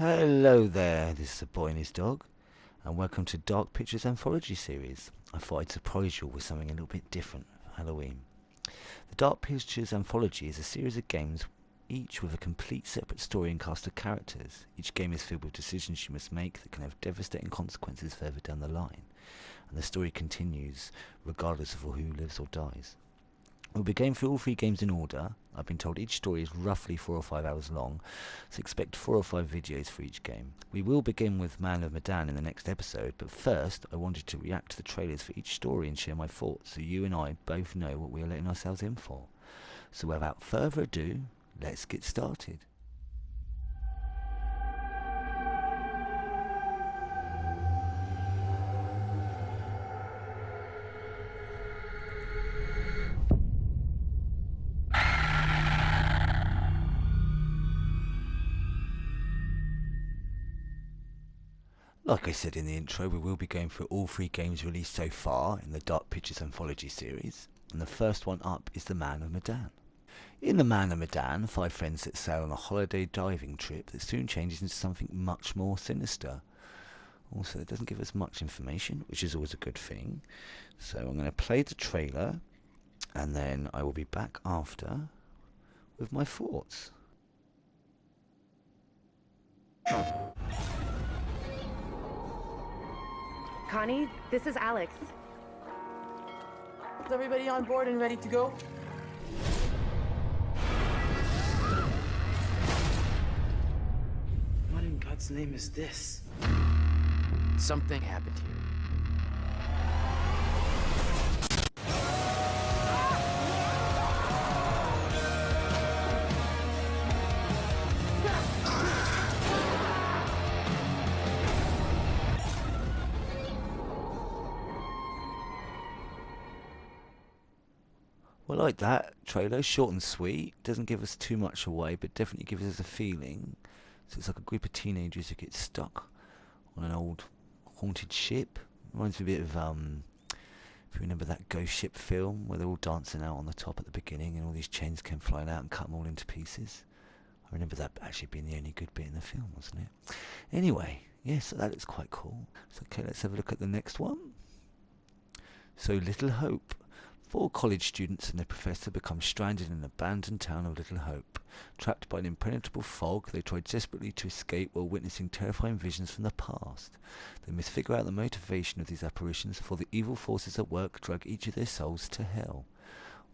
Hello there, this is a boy and his dog, and welcome to Dark Pictures Anthology series. I thought I'd surprise you all with something a little bit different for Halloween. The Dark Pictures Anthology is a series of games, each with a complete separate story and cast of characters. Each game is filled with decisions you must make that can have devastating consequences further down the line, and the story continues regardless of who lives or dies. We'll be going through all three games in order. I've been told each story is roughly 4 or 5 hours long, so expect 4 or 5 videos for each game. We will begin with Man of Medan in the next episode, but first I wanted to react to the trailers for each story and share my thoughts so you and I both know what we are letting ourselves in for. So without further ado, let's get started. Like I said in the intro, we will be going through all 3 games released so far in the Dark Pictures Anthology series, and the first one up is the Man of Medan. In the Man of Medan, 5 friends set sail on a holiday diving trip that soon changes into something much more sinister. Also, it doesn't give us much information, which is always a good thing. So I'm going to play the trailer, and then I will be back after with my thoughts. Connie, this is Alex. Is everybody on board and ready to go? What in God's name is this? Something happened here. Well, I like that trailer, short and sweet, doesn't give us too much away, but definitely gives us a feeling. So it's like a group of teenagers who get stuck on an old haunted ship. Reminds me a bit of, if you remember that ghost ship film, where they're all dancing out on the top at the beginning and all these chains came flying out and cut them all into pieces. I remember that actually being the only good bit in the film, wasn't it? Anyway, yeah, so that looks quite cool. So okay, let's have a look at the next one. So Little Hope. 4 college students and their professor become stranded in an abandoned town of Little Hope. Trapped by an impenetrable fog, they try desperately to escape while witnessing terrifying visions from the past. They must figure out the motivation of these apparitions, for the evil forces at work drag each of their souls to hell.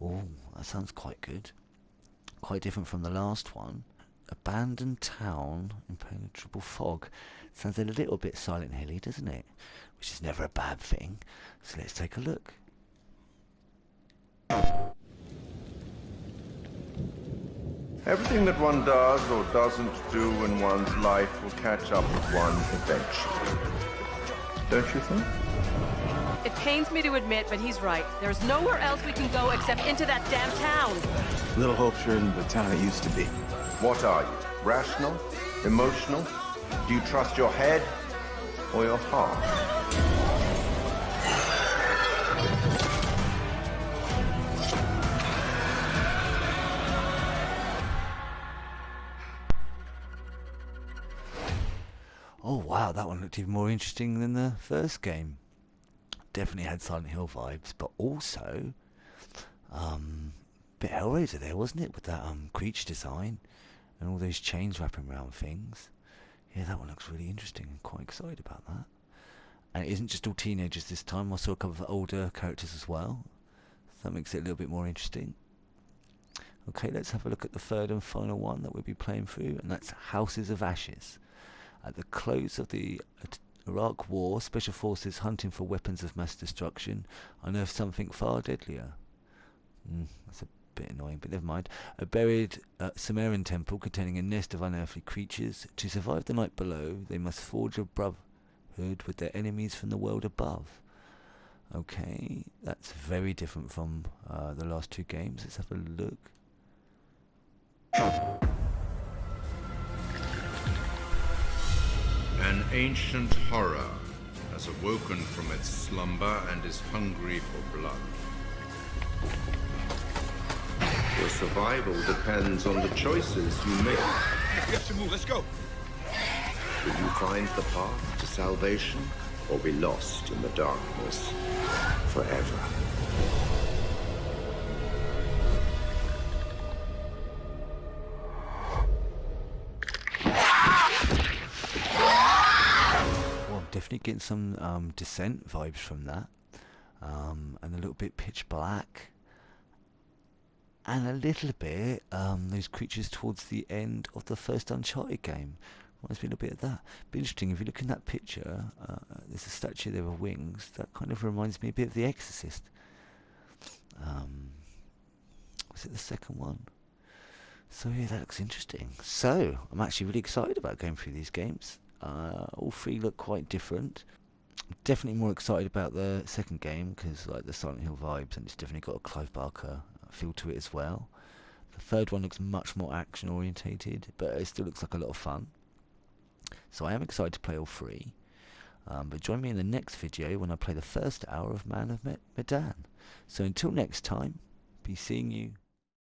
Oh, that sounds quite good. Quite different from the last one. Abandoned town, impenetrable fog. Sounds a little bit Silent Hilly, doesn't it? Which is never a bad thing. So let's take a look. Everything that one does or doesn't do in one's life will catch up with one eventually. Don't you think? It pains me to admit, but he's right. There's nowhere else we can go except into that damn town. Little Hope sure isn't the town it used to be. What are you? Rational? Emotional? Do you trust your head or your heart? Oh wow, that one looked even more interesting than the first game. Definitely had Silent Hill vibes, but also bit Hellraiser there, wasn't it, with that creature design and all those chains wrapping around things. Yeah, that one looks really interesting. I'm quite excited about that. And it isn't just all teenagers this time. I saw a couple of older characters as well. So that makes it a little bit more interesting. Okay, let's have a look at the third and final one that we'll be playing through, and that's Houses of Ashes. At the close of the Iraq War, special forces hunting for weapons of mass destruction unearthed something far deadlier. That's a bit annoying, but never mind. A buried Sumerian temple containing a nest of unearthly creatures. To survive the night below, they must forge a brotherhood with their enemies from the world above. Okay, that's very different from the last 2 games. Let's have a look. An ancient horror has awoken from its slumber and is hungry for blood. Your survival depends on the choices you make. We have to move, let's go. Will you find the path to salvation, or be lost in the darkness forever? Well, I'm definitely getting some Descent vibes from that, and a little bit Pitch Black, and a little bit those creatures towards the end of the first Uncharted game. Reminds me a little bit of that. Be interesting if you look in that picture. There's a statue there with wings. That kind of reminds me a bit of The Exorcist. Was it the second one? So yeah, that looks interesting. So I'm actually really excited about going through these games. All three look quite different. I'm definitely more excited about the second game because like the Silent Hill vibes, and it's definitely got a Clive Barker feel to it as well. The third one looks much more action orientated, but it still looks like a lot of fun. So I am excited to play all three. But join me in the next video when I play the first hour of Man of Medan. So until next time, be seeing you